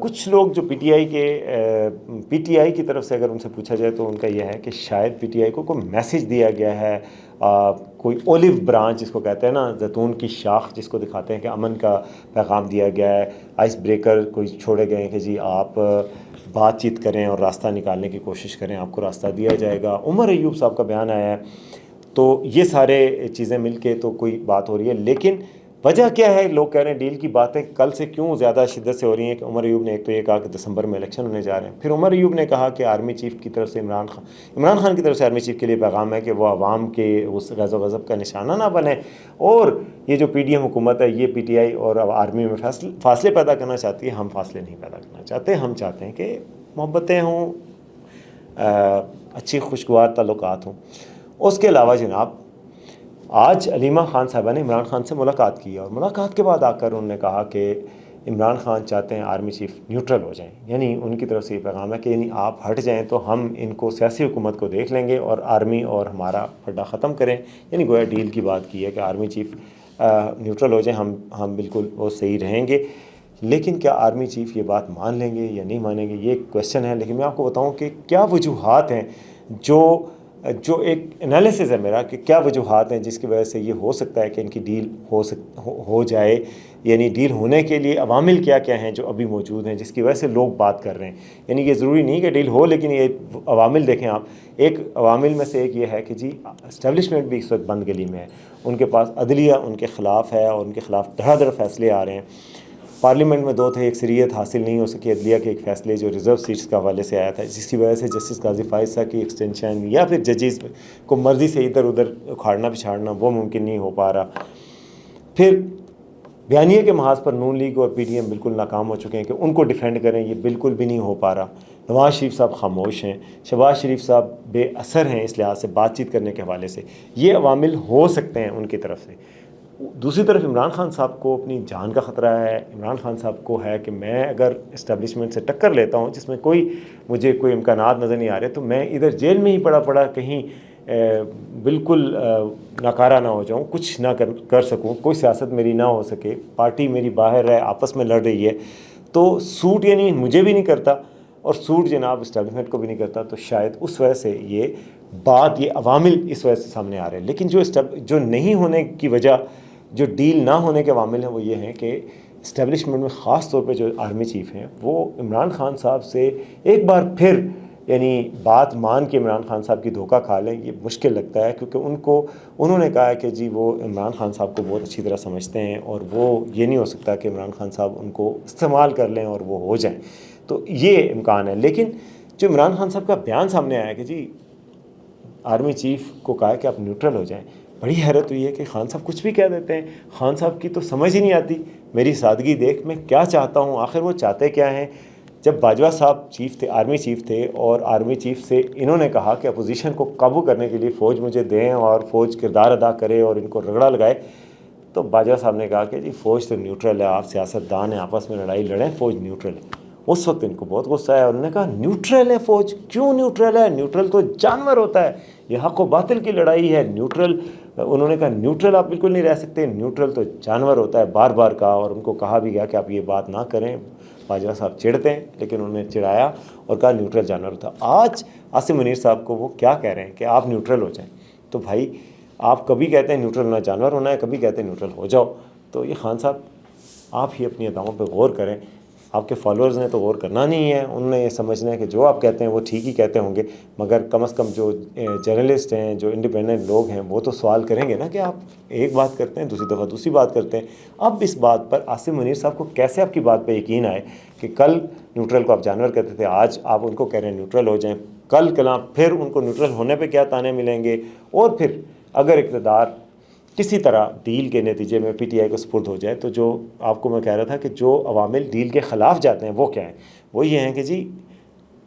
کچھ لوگ جو پی ٹی آئی کی طرف سے اگر ان سے پوچھا جائے تو ان کا یہ ہے کہ شاید پی ٹی آئی کو کوئی میسیج دیا گیا ہے، کوئی اولیو برانچ جس کو کہتے ہیں نا، زیتون کی شاخ جس کو دکھاتے ہیں کہ امن کا پیغام دیا گیا ہے، آئس بریکر کوئی چھوڑے گئے ہیں کہ جی آپ بات چیت کریں اور راستہ نکالنے کی کوشش کریں، آپ کو راستہ دیا جائے گا۔ عمر ایوب صاحب کا بیان آیا ہے، تو یہ سارے چیزیں مل کے تو کوئی بات ہو رہی ہے، لیکن وجہ کیا ہے؟ لوگ کہہ رہے ہیں ڈیل کی باتیں کل سے کیوں زیادہ شدت سے ہو رہی ہیں کہ عمر ایوب نے ایک تو یہ کہا کہ دسمبر میں الیکشن ہونے جا رہے ہیں، پھر عمر ایوب نے کہا کہ آرمی چیف کی طرف سے عمران خان کی طرف سے آرمی چیف کے لیے پیغام ہے کہ وہ عوام کے اس غض و غضب کا نشانہ نہ بنے، اور یہ جو پی ڈی ایم حکومت ہے یہ پی ٹی آئی اور آرمی میں فاصلے پیدا کرنا چاہتی ہے۔ ہم فاصلے نہیں پیدا کرنا چاہتے، ہم چاہتے ہیں کہ محبتیں ہوں، اچھی خوشگوار تعلقات ہوں۔ اس کے علاوہ جناب، آج علیمہ خان صاحبہ نے عمران خان سے ملاقات کی، اور ملاقات کے بعد آ کر انہوں نے کہا کہ عمران خان چاہتے ہیں آرمی چیف نیوٹرل ہو جائیں، یعنی ان کی طرف سے یہ پیغام ہے کہ یعنی آپ ہٹ جائیں تو ہم ان کو سیاسی حکومت کو دیکھ لیں گے اور آرمی اور ہمارا پھڈا ختم کریں، یعنی گویا ڈیل کی بات کی ہے کہ آرمی چیف نیوٹرل ہو جائیں، ہم بالکل وہ صحیح رہیں گے۔ لیکن کیا آرمی چیف یہ بات مان لیں گے یا نہیں مانیں گے، یہ ایک کویشچن ہے۔ لیکن میں آپ کو بتاؤں کہ کیا وجوہات ہیں، جو ایک انالیسز ہے میرا کہ کیا وجوہات ہیں جس کی وجہ سے یہ ہو سکتا ہے کہ ان کی ڈیل ہو جائے، یعنی ڈیل ہونے کے لیے عوامل کیا کیا ہیں جو ابھی موجود ہیں جس کی وجہ سے لوگ بات کر رہے ہیں۔ یعنی یہ ضروری نہیں کہ ڈیل ہو، لیکن یہ عوامل دیکھیں آپ، ایک عوامل میں سے ایک یہ ہے کہ جی اسٹیبلشمنٹ بھی اس وقت بند گلی میں ہے، ان کے پاس عدلیہ ان کے خلاف ہے اور ان کے خلاف دھڑا دھڑ فیصلے آ رہے ہیں۔ پارلیمنٹ میں 2 تھے، اکثریت حاصل نہیں ہو سکی عدلیہ کے ایک فیصلے جو ریزرو سیٹس کے حوالے سے آیا تھا، جس کی وجہ سے جسٹس قاضی فائز صاحب کی ایکسٹینشن یا پھر ججز کو مرضی سے ادھر ادھر اکھاڑنا پچھاڑنا وہ ممکن نہیں ہو پا رہا۔ پھر بیانیے کے محاذ پر نون لیگ اور پی ڈی ایم بالکل ناکام ہو چکے ہیں کہ ان کو ڈیفینڈ کریں، یہ بالکل بھی نہیں ہو پا رہا۔ نواز شریف صاحب خاموش ہیں، شہباز شریف صاحب بے اثر ہیں اس لحاظ سے بات چیت کرنے کے حوالے سے، یہ عوامل ہو سکتے ہیں ان کی طرف سے۔ دوسری طرف عمران خان صاحب کو اپنی جان کا خطرہ ہے، عمران خان صاحب کو ہے کہ میں اگر اسٹیبلشمنٹ سے ٹکر لیتا ہوں جس میں مجھے کوئی امکانات نظر نہیں آ رہے، تو میں ادھر جیل میں ہی پڑا کہیں بالکل ناکارہ نہ ہو جاؤں، کچھ نہ کر سکوں، کوئی سیاست میری نہ ہو سکے، پارٹی میری باہر ہے، آپس میں لڑ رہی ہے، تو سوٹ یعنی مجھے بھی نہیں کرتا اور سوٹ جناب اسٹیبلشمنٹ کو بھی نہیں کرتا، تو شاید اس وجہ سے یہ عوامل اس وجہ سے سامنے آ رہے ہیں۔ لیکن جو نہیں ہونے کی وجہ، جو ڈیل نہ ہونے کے عوامل ہیں وہ یہ ہیں کہ اسٹیبلشمنٹ میں خاص طور پہ جو آرمی چیف ہیں وہ عمران خان صاحب سے ایک بار پھر یعنی بات مان کے عمران خان صاحب کی دھوکہ کھا لیں، یہ مشکل لگتا ہے، کیونکہ انہوں نے کہا ہے کہ جی وہ عمران خان صاحب کو بہت اچھی طرح سمجھتے ہیں اور وہ یہ نہیں ہو سکتا کہ عمران خان صاحب ان کو استعمال کر لیں اور وہ ہو جائیں، تو یہ امکان ہے۔ لیکن جو عمران خان صاحب کا بیان سامنے آیا کہ جی آرمی چیف کو کہا کہ آپ نیوٹرل ہو جائیں، بڑی حیرت ہوئی ہے کہ خان صاحب کچھ بھی کہہ دیتے ہیں، خان صاحب کی تو سمجھ ہی نہیں آتی، میری سادگی دیکھ میں کیا چاہتا ہوں، آخر وہ چاہتے کیا ہیں۔ جب باجوہ صاحب چیف تھے، آرمی چیف تھے، اور آرمی چیف سے انہوں نے کہا کہ اپوزیشن کو قابو کرنے کے لیے فوج مجھے دیں اور فوج کردار ادا کرے اور ان کو رگڑا لگائے، تو باجوہ صاحب نے کہا کہ جی فوج تو نیوٹرل ہے، آپ سیاستدان ہیں، آپس میں لڑائی لڑیں، فوج نیوٹرل ہے۔ اس وقت ان کو بہت غصہ آیا، انہوں نے کہا نیوٹرل ہے فوج، کیوں نیوٹرل ہے؟ نیوٹرل تو جانور ہوتا ہے، یہ حق و باطل کی لڑائی ہے، نیوٹرل، انہوں نے کہا نیوٹرل آپ بالکل نہیں رہ سکتے، نیوٹرل تو جانور ہوتا ہے، بار بار کہا، اور ان کو کہا بھی گیا کہ آپ یہ بات نہ کریں۔ باجوہ صاحب چڑھتے ہیں، لیکن انہوں نے چڑھایا اور کہا نیوٹرل جانور ہوتا ہے۔ آج عاصم منیر صاحب کو وہ کیا کہہ رہے ہیں کہ آپ نیوٹرل ہو جائیں، تو بھائی آپ کبھی کہتے ہیں نیوٹرل نہ جانور ہونا ہے، کبھی کہتے ہیں نیوٹرل ہو جاؤ، تو یہ خان صاحب آپ ہی اپنی اداؤں پہ غور کریں۔ آپ کے فالوورز نے تو غور کرنا نہیں ہے، انہوں نے یہ سمجھنا ہے کہ جو آپ کہتے ہیں وہ ٹھیک ہی کہتے ہوں گے، مگر کم از کم جو جرنلسٹ ہیں، جو انڈیپینڈنٹ لوگ ہیں، وہ تو سوال کریں گے نا کہ آپ ایک بات کرتے ہیں، دوسری دفعہ دوسری بات کرتے ہیں۔ اب اس بات پر عاصم منیر صاحب کو کیسے آپ کی بات پہ یقین آئے کہ کل نیوٹرل کو آپ جانور کہتے تھے، آج آپ ان کو کہہ رہے ہیں نیوٹرل ہو جائیں، کل کلاں پھر ان کو نیوٹرل ہونے پہ کیا تانے ملیں گے؟ اور پھر اگر اقتدار کسی طرح ڈیل کے نتیجے میں پی ٹی آئی کو سپرد ہو جائے، تو جو آپ کو میں کہہ رہا تھا کہ جو عوامل ڈیل کے خلاف جاتے ہیں وہ کیا ہیں، وہ یہ ہیں کہ جی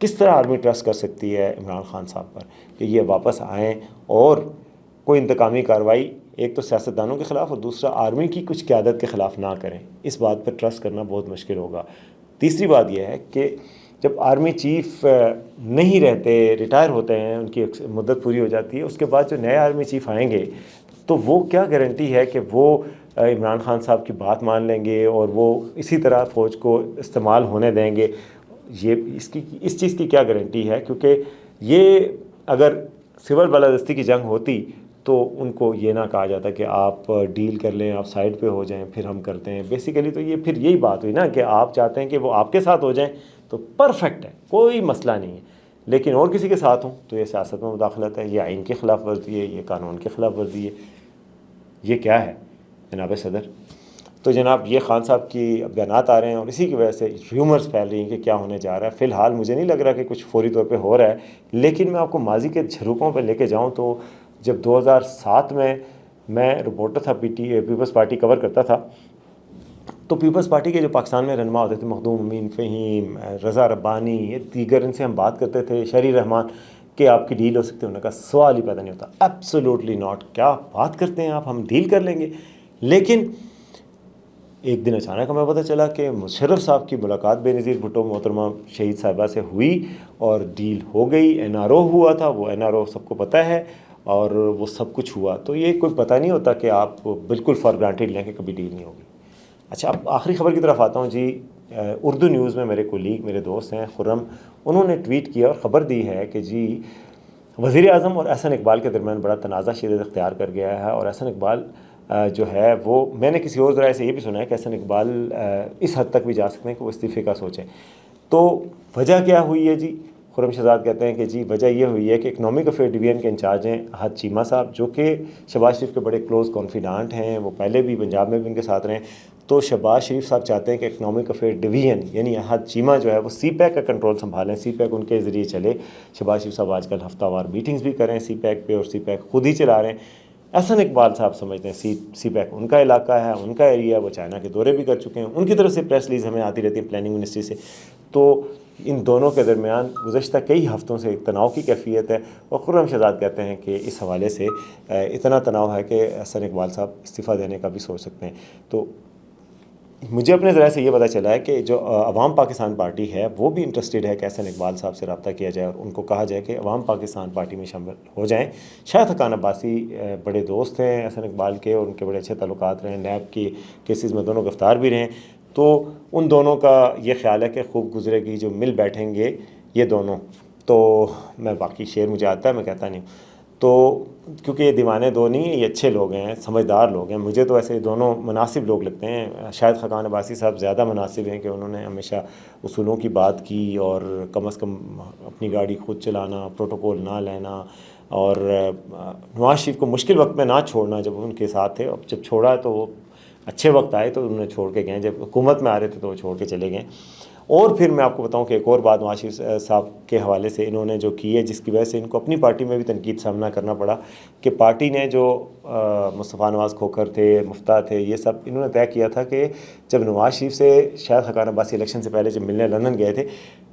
کس طرح آرمی ٹرسٹ کر سکتی ہے عمران خان صاحب پر کہ یہ واپس آئیں اور کوئی انتقامی کارروائی ایک تو سیاستدانوں کے خلاف اور دوسرا آرمی کی کچھ قیادت کے خلاف نہ کریں، اس بات پر ٹرسٹ کرنا بہت مشکل ہوگا۔ تیسری بات یہ ہے کہ جب آرمی چیف نہیں رہتے، ریٹائر ہوتے ہیں، ان کی مدت پوری ہو جاتی ہے، اس کے بعد جو نئے آرمی چیف آئیں گے تو وہ کیا گارنٹی ہے کہ وہ عمران خان صاحب کی بات مان لیں گے اور وہ اسی طرح فوج کو استعمال ہونے دیں گے؟ یہ اس چیز کی کیا گارنٹی ہے؟ کیونکہ یہ اگر سول بالادستی کی جنگ ہوتی تو ان کو یہ نہ کہا جاتا کہ آپ ڈیل کر لیں، آپ سائڈ پہ ہو جائیں، پھر ہم کرتے ہیں۔ بیسیکلی تو یہ پھر یہی بات ہوئی نا کہ آپ چاہتے ہیں کہ وہ آپ کے ساتھ ہو جائیں تو پرفیکٹ ہے، کوئی مسئلہ نہیں ہے، لیکن اور کسی کے ساتھ ہوں تو یہ سیاست میں مداخلت ہے، یہ آئین کی خلاف ورزی ہے، یہ قانون کی خلاف ورزی ہے۔ یہ کیا ہے جناب صدر؟ تو جناب یہ خان صاحب کی بیانات آ رہے ہیں اور اسی کی وجہ سے ریومرز پھیل رہی ہیں کہ کیا ہونے جا رہا ہے۔ فی الحال مجھے نہیں لگ رہا کہ کچھ فوری طور پہ ہو رہا ہے، لیکن میں آپ کو ماضی کے جھروکوں پہ لے کے جاؤں تو جب 2007 میں رپورٹر تھا پیپلز پارٹی کور کرتا تھا، تو پیپلز پارٹی کے جو پاکستان میں رہنما ہوتے تھے، مخدوم امین فہیم، رضا ربانی، یہ دیگر، ان سے ہم بات کرتے تھے، شہری رحمان، کہ آپ کی ڈیل ہو سکتی ہے؟ انہوں نے کہا سوال ہی پیدا نہیں ہوتا، ایبسولوٹلی ناٹ، کیا بات کرتے ہیں آپ، ہم ڈیل کر لیں گے۔ لیکن ایک دن اچانک ہمیں پتہ چلا کہ مشرف صاحب کی ملاقات بے نظیر بھٹو محترمہ شہید صاحبہ سے ہوئی اور ڈیل ہو گئی، این آر او ہوا تھا، وہ این آر او سب کو پتہ ہے، اور وہ سب کچھ ہوا۔ تو یہ کوئی پتہ نہیں ہوتا کہ آپ بالکل فار گرانٹیڈ لیں کہ کبھی ڈیل نہیں ہوگی۔ اچھا، اب آخری خبر کی طرف آتا ہوں جی۔ اردو نیوز میں میرے کولیگ، میرے دوست ہیں خرم، انہوں نے ٹویٹ کیا اور خبر دی ہے کہ جی وزیر اعظم اور احسن اقبال کے درمیان بڑا تنازع شدید اختیار کر گیا ہے، اور احسن اقبال جو ہے وہ، میں نے کسی اور ذرائع سے یہ بھی سنا ہے کہ احسن اقبال اس حد تک بھی جا سکتے ہیں کہ وہ استعفے کا سوچیں۔ تو وجہ کیا ہوئی ہے جی؟ خرم شہزاد کہتے ہیں کہ جی وجہ یہ ہوئی ہے کہ اکنامک افیئر ڈویژن کے انچارج ہیں احد چیمہ صاحب، جو کہ شہباز شریف کے بڑے کلوز کانفیڈانٹ ہیں، وہ پہلے بھی پنجاب میں بھی ان کے ساتھ رہے ہیں۔ تو شہباز شریف صاحب چاہتے ہیں کہ اکنامک افیئر ڈویژن یعنی احد چیمہ جو ہے وہ سی پیک کا کنٹرول سنبھالیں، سی پیک ان کے ذریعے چلے۔ شہباز شریف صاحب آج کل ہفتہ وار میٹنگز بھی کریں سی پیک پہ، اور سی پیک خود ہی چلا رہے ہیں۔ احسن اقبال صاحب سمجھتے ہیں سی پیک ان کا علاقہ ہے، ان کا ایریا، وہ چائنا کے دورے بھی کر چکے ہیں، ان کی طرف سے پریس ریلیز ہمیں آتی رہتی ہے پلاننگ منسٹری سے۔ تو ان دونوں کے درمیان گزشتہ کئی ہفتوں سے تناؤ کی کیفیت ہے، اور خرم شہزاد کہتے ہیں کہ اس حوالے سے اتنا تناؤ ہے کہ احسن اقبال صاحب استعفیٰ دینے کا بھی سوچ سکتے ہیں۔ تو مجھے اپنے ذرائع سے یہ پتہ چلا ہے کہ جو عوام پاکستان پارٹی ہے وہ بھی انٹرسٹڈ ہے کہ احسن اقبال صاحب سے رابطہ کیا جائے اور ان کو کہا جائے کہ عوام پاکستان پارٹی میں شامل ہو جائیں۔ شاید حقان عباسی بڑے دوست ہیں احسن اقبال کے، اور ان کے بڑے اچھے تعلقات رہے ہیں، نیب کی کیسز میں دونوں گرفتار بھی رہے ہیں۔ تو ان دونوں کا یہ خیال ہے کہ خوب گزرے گی، جو مل بیٹھیں گے یہ دونوں۔ تو میں باقی شعر مجھے آتا ہے، میں کہتا نہیں ہوں، تو کیونکہ یہ دیوانے دو نہیں ہیں، یہ اچھے لوگ ہیں، سمجھدار لوگ ہیں، مجھے تو ایسے دونوں مناسب لوگ لگتے ہیں۔ شاید حقان عباسی صاحب زیادہ مناسب ہیں کہ انہوں نے ہمیشہ اصولوں کی بات کی، اور کم از کم اپنی گاڑی خود چلانا، پروٹوکول نہ لینا، اور نواز شریف کو مشکل وقت میں نہ چھوڑنا جب ان کے ساتھ تھے۔ اب جب چھوڑا تو وہ اچھے وقت آئے تو انہوں نے چھوڑ کے گئے، جب حکومت میں آ رہے تھے تو وہ چھوڑ کے چلے گئے۔ اور پھر میں آپ کو بتاؤں کہ ایک اور بات نواز شریف صاحب کے حوالے سے انہوں نے جو کی ہے، جس کی وجہ سے ان کو اپنی پارٹی میں بھی تنقید سامنا کرنا پڑا، کہ پارٹی نے جو مصطفیٰ نواز کھوکھر تھے، مفتیٰ تھے، یہ سب انہوں نے طے کیا تھا کہ جب نواز شریف سے شاید حقان عباسی الیکشن سے پہلے جب ملنے لندن گئے تھے،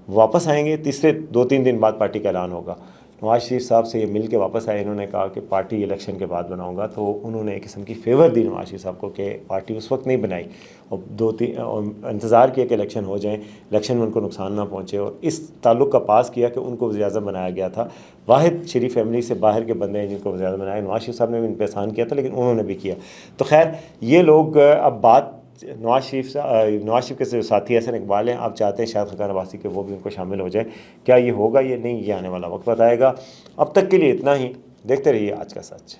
واپس آئیں گے تیسرے 2-3 دن بعد پارٹی کا اعلان ہوگا۔ نواز شریف صاحب سے یہ مل کے واپس آئے، انہوں نے کہا کہ پارٹی الیکشن کے بعد بناؤں گا، تو انہوں نے ایک قسم کی فیور دی نواز شریف صاحب کو کہ پارٹی اس وقت نہیں بنائی، اور 2-3 انتظار کیا کہ الیکشن ہو جائیں، الیکشن میں ان کو نقصان نہ پہنچے، اور اس تعلق کا پاس کیا کہ ان کو وزیر اعظم بنایا گیا تھا۔ واحد شریف فیملی سے باہر کے بندے ہیں جن کو وزیر اعظم بنایا، نواز شریف صاحب نے بھی ان پہ احسان کیا تھا، لیکن انہوں نے بھی کیا۔ تو خیر یہ لوگ اب بات نواز شریف کے جو ساتھی احسن اقبال ہیں، آپ چاہتے ہیں شاید حقان عباسی کہ وہ بھی ان کو شامل ہو جائے۔ کیا یہ ہوگا؟ یہ نہیں، یہ آنے والا وقت بتائے گا۔ اب تک کے لیے اتنا ہی، دیکھتے رہیے آج کا سچ۔